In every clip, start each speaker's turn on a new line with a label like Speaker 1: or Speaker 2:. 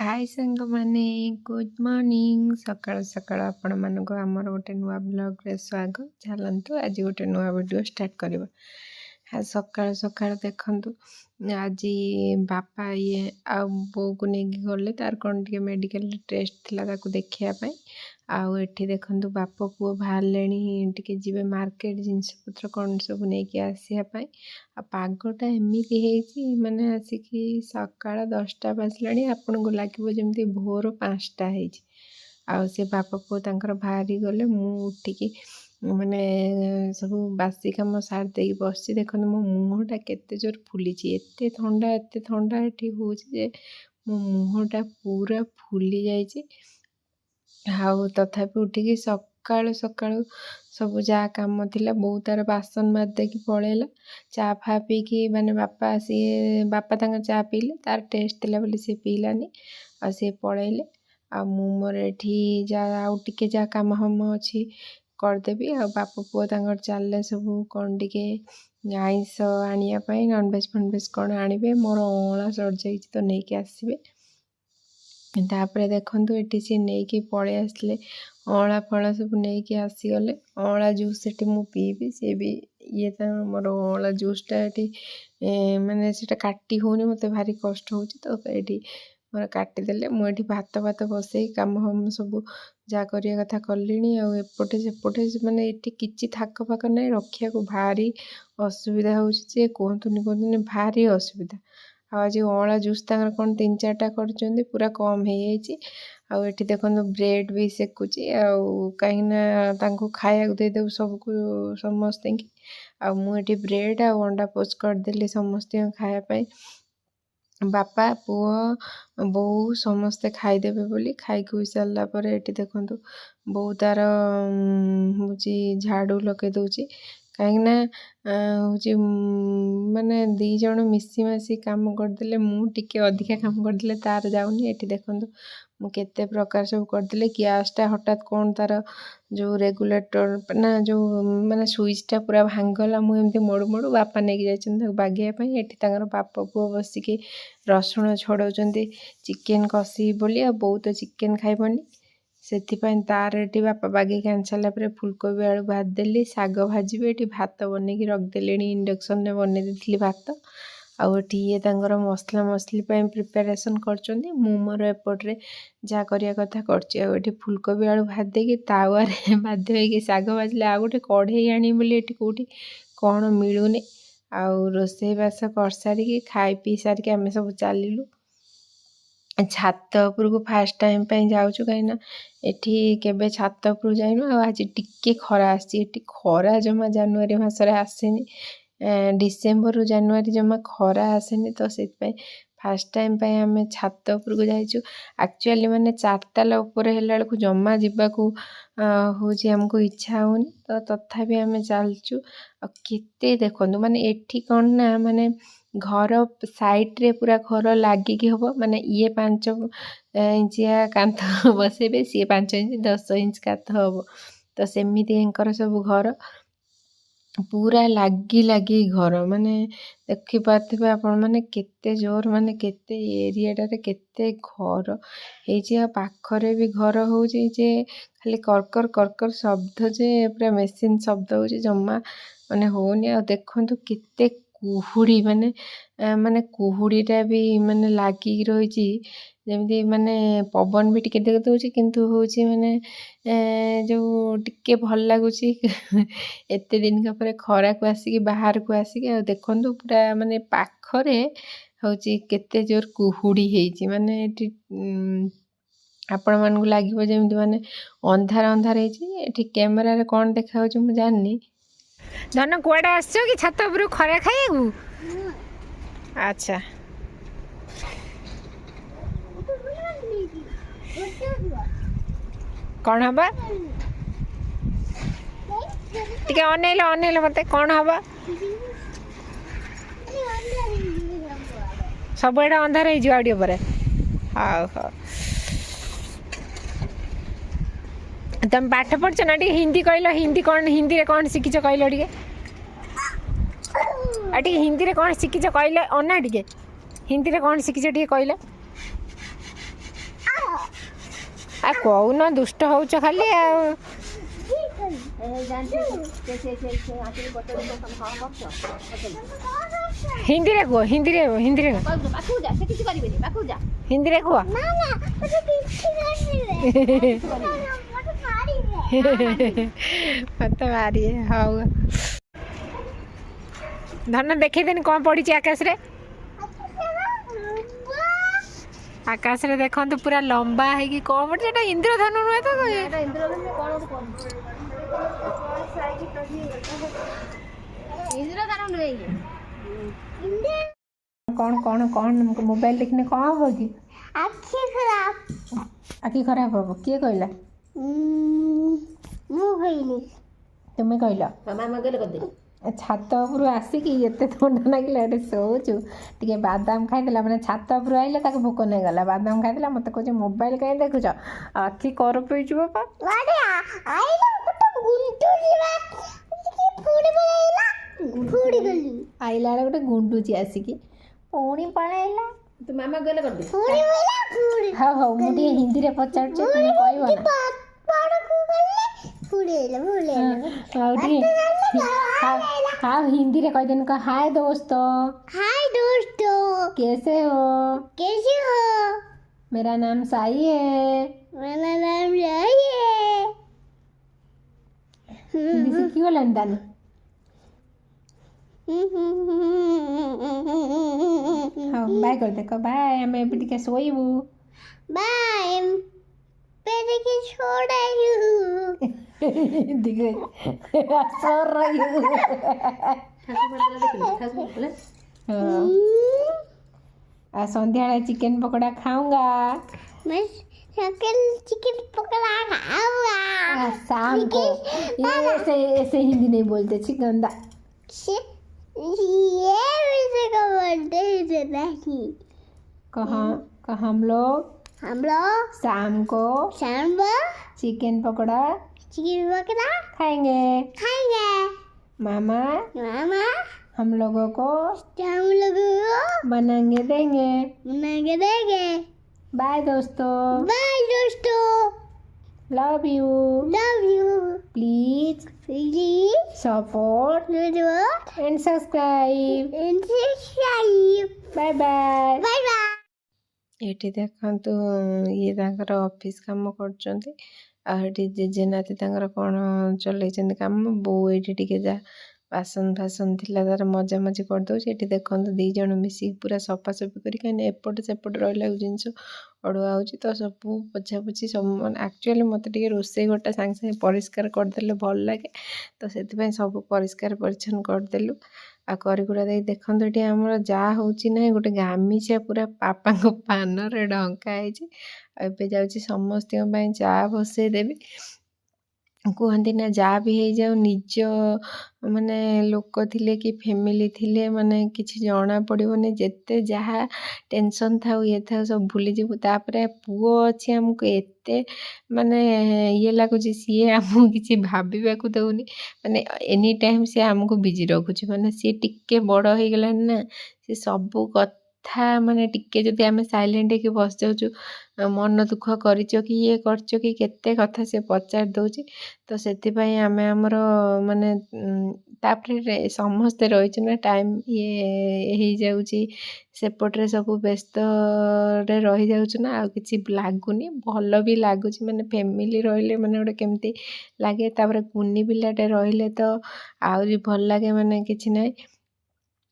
Speaker 1: हाय सांग माने good morning सकाळ सकाळ आपण मानको आमर गोटे नुआ ब्लॉग रे स्वागत चलतु आज गोटे नुआ वीडियो स्टार्ट करबा हाँ सकाळ सकाळ देखंतु आज बापा ये आ बो को नहीं गले तार कौन टे मेडिकल टेस्ट थिला ताको देखिया पई आउ एठी देखंतु बाप पुओ बाहरलेनी टिके जीवे मार्केट जिनस पत्र कौन सब नहीं कि आसिया पई आ पागटा एमिति हेची माने आसिकी सकाळ 10टा बाजलानी आपन को लागिवो जेमति भोर 5टा हेची आ से बाप पुओ तांकर बाहरी गले मु उठिकी माने सब बासी काम सार देकी बसची देखो मो मुहटा केते जोर फुली एते ठंडा एठी होची जे मो मुहटा पूरा फुली जाइची हाउ तथापि उठिकी सकाळु सकाळु सब जा काम थिला बहुत तार बासन मार देकी पळेला चा फा पीकी माने बापा तांगा चा पीले तार टेस्ट थिला बोली से पीलानी आ से पळेले आ मु मोर एठी जा आउ टिके जा काम हम अछि करदेबी आ बाप पुओ तांगर चालले सब कौन टिके आइंस आनिया पई नॉनवेज फनवेज कौन आनिबे मोर ओळा सर जाइछि तो नहीं के आसीबे तापरे देखंतु एठी से नहीं के पळे आसले अळा फळा सब नहीं के आसी गले अळा जूस एठी मु पीबी से भी ये ता मोर अळा जूस टा एठी माने सेटा काटी होनी मते भारी कष्ट होची तो एठी मोर काटी देले मु एठी भात बसई काम हम सब जा करिया कथा करलिनी आ एपटे सेपटे माने एठी किछि थाक फाक नै रखिया को भारी असुविधा होची जे कोंतुनी भारी असुविधा आज अळा जूस तांगर कौन 3-4टा कर पूरा कम हो जाइए आउ एठी देखो ब्रेड भी सेकुची कहीं खाया देदेव सबको समस्ते की आ मुझे ब्रेड आ अंडा पोस्ट करदेली समस्त खायापाई बापा पुओ बो समस्ते खाईदेवे बोली खाई हुई सारा पर एठी देखो बो तार हूँ झाड़ू लगे दूची कहीं हूँ माने 2 जण मिसी मासी काम करदेले मु टिके अधिका काम करदेले तार जाउनी एठी देखंतु मु केते प्रकार सब करदेले गैसटा हठात कौन तार जो रेगुलेटर ना जो माने स्विचटा पूरा भांगला मु एमती मोड़ मोड़ बापा नेकी जाइछन बागिया पई एठी तांगर बापा पुओ बसिकी रसुण छड़ौचंदी चिकेन कसी बोली आ बहुत चिकेन खाइबनी सेथिपाई तार एठी बापा बागी कैंसला पर फुलकोबी आलू भात देली साग भाजी एठी भात बनेकी रखदेलेनी इंडक्शन ने बने देथिली भात आउ एठी ये तांगर मसला मसली पई प्रिपरेशन करचंदी मु मोर एपटरे जा करिया कथा करची आ एठी फुलकोबी आलू भात देकी तावा रे बाध्य होइकी साग भाजले आ गोटे कढ़ई आनी बोली एठी कोठी कोन मिलुनी आउ रोसई बास कर सारिकी खाई पी सारिकी आमे सब चालिलु छात उपरको फास्ट टाइम पे जाऊँ कहीं एठी केबे छात उपर जाइनु आज टिके खरा आसी एठी खरा जमा जनवरी मासरे आसेनी डिसेम्बर रु जनवरी जमा खरा आसेनी तो से फास्ट टाइम पे आमे छात उपरको जाइछु एक्चुअली माने 4 ताला ऊपर हेला बेलकु जमा जीवाकू होची हमको इच्छा होनी तो तथापि आमे चलचु केते देखंतु माने एठी कोन ना माने घर साइड रे पूरा घर लागिकी हबो माने ये 5 इंचिया कांथ बसेबे सी 5 इंच 10 इंच कांथ हबो तो सेमिति एंकर सब घर पूरा लागी घर माने देखि पाथिबे आपण माने केते जोर माने केते एरिया रे केते घर हेची आ पाखरे भी घर होची जे खाली करकर शब्द जे पूरा मेसिन शब्द होची जम्मा माने होनी आ देखंतु केते कुहुड़ी माने कुहुड़ीटा भी माने लागी रही जमी माने पवन भी टिके दौची किंतु होची माने जो टिके भल लगुच एते दिन का पर खरा को आसिकी बाहर को आसिकी देखंतु पूरा माने पाखरे होची केते जोर कुहुड़ी हेची माने एठी आपण मानकु लागिवो जेमति माने अंधार हेची एठी कैमरा रे कोन देखा होची मु जाननी धन कुआडे आसछो कि छात उपर खरा खाइबू अच्छा कौन हबा टिके अनेल मते कौन हबा सब एडा अंधार हे जो आडियो पर हां हां तुम पाठ पढ़छ ना हिंदी कहलो हिंदी कौन हिंदी रे कौन शिखिछ कहलो टिके आटी हिंदी रे कौन शिखिछ कहले अना टिके हिंदी रे कौन शिखिछ टिके कहलो कौन दुष्ट हो खाली हिंदी रे कह हिंदी रे हिंदी रे हिंदी रे कह मत मारी हाँ धन देखेदेनि कौन पड़ी आकाश रे आकाश रे देखो पूरा लंबा है कौन पड़ी इंद्रधनु नुहे तो कौन कौन कौन मोबाइल देखने कौन हो कि आखि खराब हम किए कहला तुम्हें कहल छात उपर आसिकी एत थंडा लगे ये शोचु टे बादाम खाईदेला मैंने छात उपर आइले भोक नहीं गला बादाम खाईदेला मत कह मोबाइल कहीं देखुच आखि कर पे आइला गोटे गुंडुची आसिकी पुणी पलैला तो मामा गले कर दे हाँ हाँ मुझे हिंदी रे पचार तुम्हें कहब हाँ हिंदी रे कहदेन का हाय दोस्तों कैसे हो मेरा नाम साई है हिंदी सीखी हो लंदन हाँ बाय कर दे बाय हमें भी टिके सोईबू
Speaker 2: बाय पेरे के छोड़ा
Speaker 1: दिखे सर रही आ संध्या चिकन पकोड़ा खाऊंगा
Speaker 2: मैं चिकन पकोड़ा खाऊंगा
Speaker 1: शाम को ये ऐसे हिंदी नहीं बोलते चिकन दा
Speaker 2: ये बोलते नहीं
Speaker 1: कहाँ हम लोग शाम को चिकन पकोड़ा खाएंगे मामा हम लोगों को बनाएंगे देंगे बाय दोस्तों love you please support and subscribe bye एठी देखंतु ये तांकर ऑफिस काम करचंती आ एठी जेजे नाती तांकर कोन चलैचंती काम बो एठी टिके जा बासन फासन थिला तार मजा मजी कर दो एठी देखंतु दी जण मिसी पूरा सफा सफी करी कने एपट सेपट रहला जिंस अड़ुआ होची तो सब पोछा पोछी सब एक्चुअली मते टिके रोसे गोटा सांग सांग परिष्कार कर देले भल लागे तो सेति पय सब परिष्कार परिच्छन कर देलु आ करिकुड़ा दे देखंतु एठी हमर जा होची नै गोटे गामीछा पूरा पापा को पान रे ढंका हैची एबे जाउची समस्त पय चा बसे देबी कहती ना जहाँ भी हो जाओ निज माने लोक थिले कि फैमिली थिले माने किछि जना पड़ोनी जिते जहाँ टेंशन थाउ ये था सब भूली जीवु तापरे पुओ अच्छी आमको एते माने ये लगुच सी आमको किसी भाविबा दौनी माने एनी टाइम सी आमको बिजी रखुच माने सी टिके बड़ हो गला ना सी सबू कथा माने टिके जदि आमे साइलेंट के बस जाउछु मन दुख करिच कि ये करछ कि केते कथा से पचार दउची तो सेतिपाई आमे हमर माने तापरे समस्ते रहिछु ना टाइम ये हो जाउची सेपटरे सब व्यस्त रे रही जाउछु ना आ किछि लागुनी भल भी लागुची माने फैमिली रहिले माने गोटे केमती लागे तापरे कुनी पिलाटे रहिले तो आउरी भल लागे माने किछि नै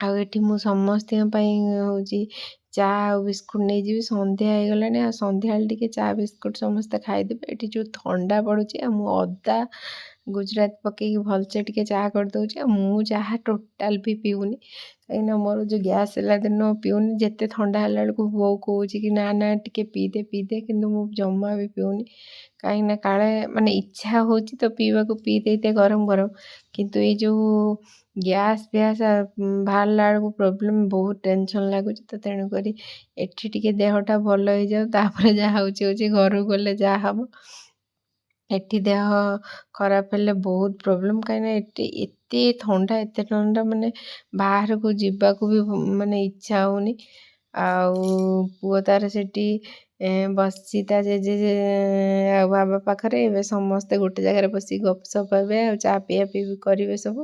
Speaker 1: आ एठी मु समस्त होची चा बिस्कुट नहीं जी संध्या हो गला संध्या टे चा बिस्कुट समस्ते खाईदेवे ये जो ठंडा पड़ुची मु अदा गुजरात पकई भलसे टे चा कर दूचे मु चाह टोटाल भी पीऊनी कहीं मोर जो गैस है दिन पीऊनी जिते ठंडा है बेलू बो कौच कि ना ना टे पीदे कि जमा भी पीऊनी कहीं काले माने इच्छा होची तो पीवा को पी देते गरम गरम किंतु ये जो गैस ब्यास बाहरला बेलू प्रोब्लेम बहुत टेंशन लगुच तो तेणुक एठी टिके देहटा भल हो जाऊ तापर जहाँ होची घर गले जहाँ हम एठी देह खराब हेले बहुत प्रोब्लेम कहीं एते ठंडा माने बाहर को जीवा को भी माने इच्छा होनी ଆଉ ପୁଅ ତାର ସେଠି ବସିଛି ତା ଜେଜେ ଆଉ ବାବା ପାଖରେ। ଏବେ ସମସ୍ତେ ଗୋଟେ ଜାଗାରେ ବସିକି ଗପସପ ହେବେ ଆଉ ଚା ପିଆ ପିଇ କରିବେ ସବୁ।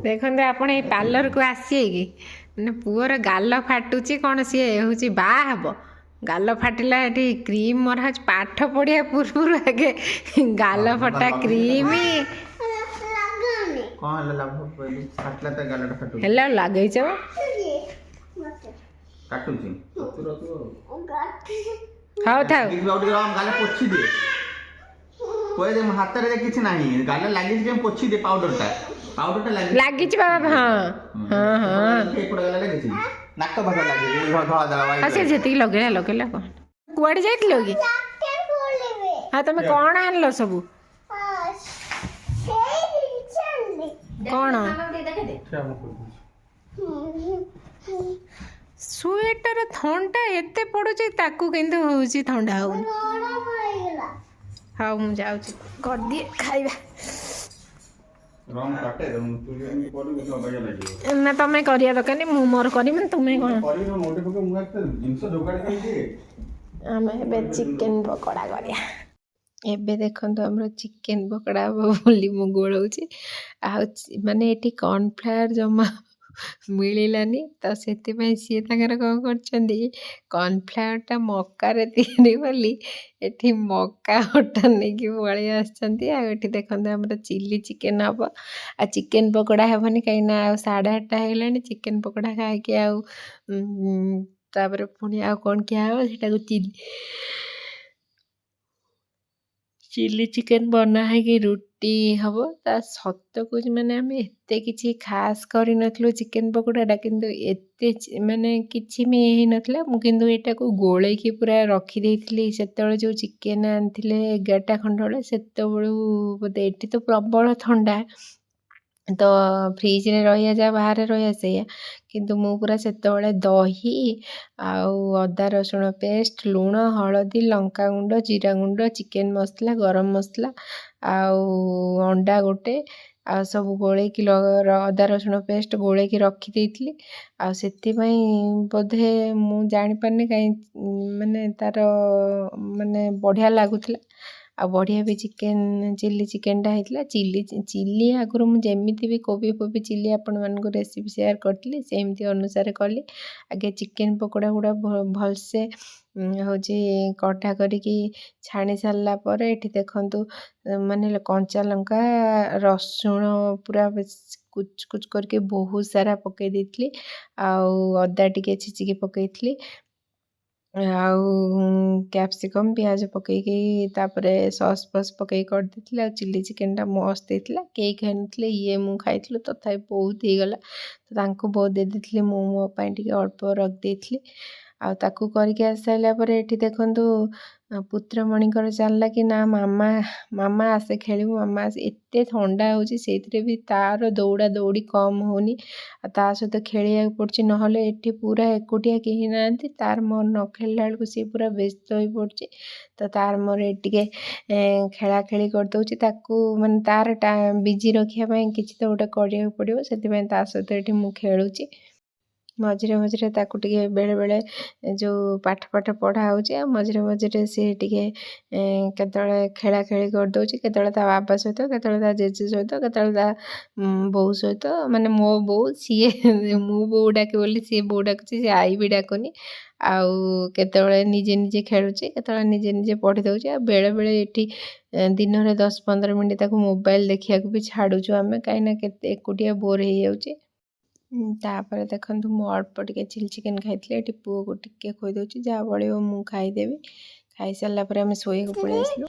Speaker 1: ଦେଖନ୍ତୁ ଆପଣ ଏଇ ପାର୍ଲରକୁ ଆସିବେ କି ମାନେ ପୁଅର ଗାଲ ଫାଟୁଛି କ'ଣ ସିଏ ହେଉଛି ବାହା ହେବ ଗାଲ ଫାଟିଲା ଏଠି କ୍ରିମ୍ ମରା ହେଉଛି ପାଠ ପଢ଼ିବା ପୂର୍ବରୁ ଆଗେ ଗାଲ ଫଟା କ୍ରିମ୍
Speaker 3: କଣ ହେଲା ଲାଭ କହିଲୁ ଫାଟିଲା ତା ଗାଲଟା ଫାଟୁଛି
Speaker 1: ହେଲା ଲଗେଇଛ
Speaker 3: କାଟୁଛି
Speaker 1: ହଉ ଥାଉ
Speaker 3: ଗାଲ ପୋଛି ଦେ କହିଦେ ମୋ ହାତରେ କିଛି ନାହିଁ ଗାଲ ଲାଗିଛି ଯେ ପୋଛି ଦେ ପାଉଡରଟା
Speaker 1: ଲାଗିଛି ବାବା ହଁ ହଁ ହଁ
Speaker 3: ଏପଟ ଗାଲ ଲାଗିଛି ନାକ ପାଖରେ ଲାଗିଛି ଧଳା ଧଳା
Speaker 1: ସେ ଯେତିକି ଲଗେଇଲା ଲଗେଇଲା କ'ଣ କୁଆଡ଼େ ଯାଇଥିଲ କି ହଁ ତମେ କ'ଣ ଆଣିଲ ସବୁ କ'ଣ ସ୍ୱେଟର ଥଣ୍ଡା ଏତେ ପଡୁଛି ତାକୁ କିନ୍ତୁ ହଉଛି ଥଣ୍ଡା ହଉନି। ହଉ ମୁଁ ଯାଉଛି କରିଦିଏ ଖାଇବା ନା ତମେ କରିବା ଦରକାର ନାହିଁ ମୁଁ ମୋର କରିବି ତୁମେ କ'ଣ ଆମେ ଏବେ ଚିକେନ ପକୋଡ଼ା କରିବା। ଏବେ ଦେଖନ୍ତୁ ଆମର ଚିକେନ ପକୋଡ଼ା ହବ ବୋଲି ମୁଁ ଗୋଳଉଛି ଆଉ ମାନେ ଏଠି କର୍ଣ୍ଣଫ୍ଲାୱାର ଜମା ମିଳିଲାନି ତ ସେଥିପାଇଁ ସିଏ ତାଙ୍କର କ'ଣ କରିଛନ୍ତି କର୍ଣ୍ଣଫ୍ଲାୱାରଟା ମକାରେ ତିଆରି ବୋଲି ଏଠି ମକା ଅଟା ନେଇକି ପଳେଇ ଆସିଛନ୍ତି। ଆଉ ଏଠି ଦେଖନ୍ତୁ ଆମର ଚିଲି ଚିକେନ ହବ ଆଉ ଚିକେନ ପକୋଡ଼ା ହେବନି କାହିଁକିନା ଆଉ 8:30 ହେଇଗଲାଣି ଚିକେନ ପକୋଡ଼ା ଖାଇକି ଆଉ ତାପରେ ପୁଣି ଆଉ କ'ଣ ଖିଆ ହେବ ସେଟାକୁ ଚିଲି ଚିକେନ ବନା ହେଇକି ରୁଟି ହବ। ତା ସତ କହୁଛି ମାନେ ଆମେ ଏତେ କିଛି ଖାସ୍ କରିନଥିଲୁ ଚିକେନ ପକୋଡ଼ାଟା କିନ୍ତୁ ଏତେ ମାନେ କିଛି ବି ହେଇନଥିଲା। ମୁଁ କିନ୍ତୁ ଏଇଟାକୁ ଗୋଳେଇକି ପୁରା ରଖିଦେଇଥିଲି ସେତେବେଳେ ଯେଉଁ ଚିକେନ ଆଣିଥିଲେ 11ଟା ଖଣ୍ଡେ ବେଳେ ସେତେବେଳୁ ବୋଧେ ଏଠି ତ ପ୍ରବଳ ଥଣ୍ଡା ତ ଫ୍ରିଜରେ ରହିବା ଯାହା ବାହାରେ ରହିବା ସେଇଆ କିନ୍ତୁ ମୁଁ ପୁରା ସେତେବେଳେ ଦହି ଆଉ ଅଦା ରସୁଣ ପେଷ୍ଟ ଲୁଣ ହଳଦୀ ଲଙ୍କାଗୁଣ୍ଡ ଜିରା ଗୁଣ୍ଡ ଚିକେନ ମସଲା ଗରମ ମସଲା ଆଉ ଅଣ୍ଡା ଗୋଟେ ଆଉ ସବୁ ଗୋଳେଇକି ଅଦା ରସୁଣ ପେଷ୍ଟ ଗୋଳେଇକି ରଖିଦେଇଥିଲି। ଆଉ ସେଥିପାଇଁ ବୋଧେ ମୁଁ ଜାଣିପାରୁନି କାହିଁ ମାନେ ତାର ମାନେ ବଢ଼ିଆ ଲାଗୁଥିଲା ଆଉ ବଢ଼ିଆ ବି ଚିଲି ଚିକେନଟା ହେଇଥିଲା। ଚିଲି ଆଗରୁ ମୁଁ ଯେମିତି ବି କୋବି ଫୋବି ଚିଲି ଆପଣମାନଙ୍କୁ ରେସିପି ସେୟାର କରିଥିଲି ସେମିତି ଅନୁସାରେ କଲି। ଆଗେ ଚିକେନ ପକୋଡ଼ା ଗୁଡ଼ା ଭଲସେ ହେଉଛି କଟା କରିକି ଛାଣି ସାରିଲା ପରେ ଏଠି ଦେଖନ୍ତୁ ମାନେ କଞ୍ଚା ଲଙ୍କା ରସୁଣ ପୁରା କୁଚ କୁଚ କରିକି ବହୁତ ସାରା ପକେଇ ଦେଇଥିଲି ଆଉ ଅଦା ଟିକେ ଛେଚିକି ପକେଇଥିଲି ଆଉ କ୍ୟାପ୍ସିକମ୍ ପିଆଜ ପକେଇକି ତାପରେ ସସ୍ ଫସ୍ ପକେଇକି କରିଦେଇଥିଲି। ଆଉ ଚିଲି ଚିକେନଟା ମସ୍ତ ହେଇଥିଲା। କେହି ଖାଇନଥିଲେ ଇଏ ମୁଁ ଖାଇଥିଲୁ ତଥାପି ବହୁତ ହେଇଗଲା ତ ତାଙ୍କୁ ବହୁତ ଦେଇଦେଇଥିଲି ମୁଁ ମୋ ପାଇଁ ଟିକେ ଅଳ୍ପ ରଖିଦେଇଥିଲି। ଆଉ ତାକୁ କରିକି ଆସିସାରିଲା ପରେ ଏଠି ଦେଖନ୍ତୁ ପୁତ୍ରମଣିଙ୍କର ଚାଲିଲା କି ନା ମାମା ଆସେ ଖେଳିବୁ ମାମା ଆସେ ଏତେ ଥଣ୍ଡା ହେଉଛି ସେଇଥିରେ ବି ତାର ଦୌଡ଼ା ଦୌଡ଼ି କମ୍ ହେଉନି ଆଉ ତା ସହିତ ଖେଳିବାକୁ ପଡ଼ୁଛି ନହେଲେ ଏଠି ପୁରା ଏକୁଟିଆ କେହି ନାହାନ୍ତି ତାର ମୋର ନ ଖେଳିଲା ବେଳକୁ ସିଏ ପୁରା ବ୍ୟସ୍ତ ହୋଇପଡ଼ୁଛି ତ ତାର ମୋର ଟିକେ ଖେଳାଖେଳି କରିଦେଉଛି ତାକୁ ମାନେ ତାର ବିଜି ରଖିବା ପାଇଁ କିଛି ତ ଗୋଟେ କରିବାକୁ ପଡ଼ିବ ସେଥିପାଇଁ ତା ସହିତ ଏଠି ମୁଁ ଖେଳୁଛି। ମଝିରେ ମଝିରେ ତାକୁ ଟିକେ ବେଳେବେଳେ ଯେଉଁ ପାଠ ପଢ଼ା ହେଉଛି ଆଉ ମଝିରେ ମଝିରେ ସିଏ ଟିକେ କେତେବେଳେ ଖେଳାଖେଳି କରିଦେଉଛି କେତେବେଳେ ତା ବାବା ସହିତ କେତେବେଳେ ତା ଜେଜେ ସହିତ କେତେବେଳେ ତା ବୋଉ ସହିତ ମାନେ ମୋ ବୋଉ ସିଏ ମୁଁ ବୋଉ ଡାକେ ବୋଲି ସିଏ ବୋଉ ଡାକୁଛି ସିଏ ଆଈ ବି ଡାକୁନି ଆଉ କେତେବେଳେ ନିଜେ ନିଜେ ଖେଳୁଛି କେତେବେଳେ ନିଜେ ନିଜେ ପଢ଼ି ଦେଉଛି ଆଉ ବେଳେବେଳେ ଏଠି ଦିନରେ 10-15 ମିନିଟ୍ ତାକୁ ମୋବାଇଲ ଦେଖିବାକୁ ବି ଛାଡ଼ୁଛୁ ଆମେ କାହିଁକିନା କେତେ ଏକୁଟିଆ ବୋର୍ ହେଇଯାଉଛି। ତାପରେ ଦେଖନ୍ତୁ ମୁଁ ଅଳ୍ପ ଟିକେ ଚିଲି ଚିକେନ ଖାଇଥିଲି ଏଠି ପୁଅକୁ ଟିକେ ଖୋଇଦେଉଛି ଯାହା ବଳିବ ମୁଁ ଖାଇଦେବି। ଖାଇସାରିଲା ପରେ ଆମେ ଶୋଇବାକୁ ପଳେଇ ଆସିଲୁ।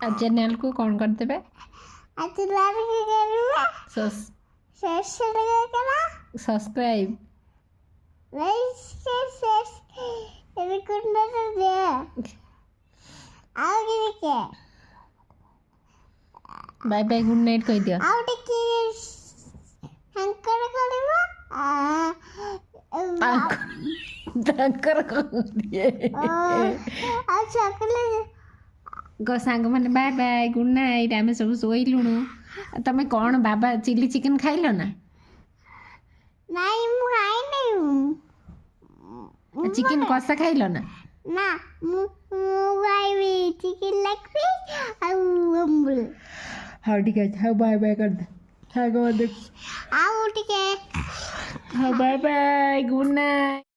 Speaker 1: ଆଉ ଚ୍ୟାନେଲକୁ କ'ଣ କରିଦେବେ
Speaker 2: ଆଜି ଲାରିକି କରିବା ଶେଷରେ କଲା
Speaker 1: ସବସ୍କ୍ରାଇବ୍
Speaker 2: ଏବେ କୁଣ୍ଡରେ ଦେ ଆଉ ଟିକେ
Speaker 1: ବାଏ ବାଏ ଗୁଡ୍ ନାଇଟ୍ କହିଦିଅ
Speaker 2: ଆଉ ଟିକେ ହାଙ୍କର କରିବା
Speaker 1: ତାଙ୍କର କହିଦିଏ
Speaker 2: ଆଉ ଚକଲେଟ୍
Speaker 1: ସାଙ୍ଗମାନେ ବାଏ ବାଏ ଗୁଡ୍ ନାଇଟ୍ ଆମେ ସବୁ ଶୋଇଲୁଣୁ ତମେ କ'ଣ ବାବା ଚିଲି ଚିକେନ୍ ଖାଇଲ ନା
Speaker 2: ନାଇଁ ମୁଁ ଖାଇନି
Speaker 1: ଚିକେନ୍ କଷା ଖାଇଲ ନା
Speaker 2: ନା ମୁଁ ଖାଇବି ଚିକେନ୍ ଲେଗ୍ ପିସ୍ ଆଉ ଅମ୍ବୁଲ
Speaker 1: ହଉ ଠିକ୍ ଅଛି ହଉ ବାଏ ବାଏ କରିଦେ ସାଙ୍ଗମାନେ
Speaker 2: ଆଉ ଟିକେ
Speaker 1: ହଉ ବାଏ ବାଏ ଗୁଡ୍ ନାଇଟ୍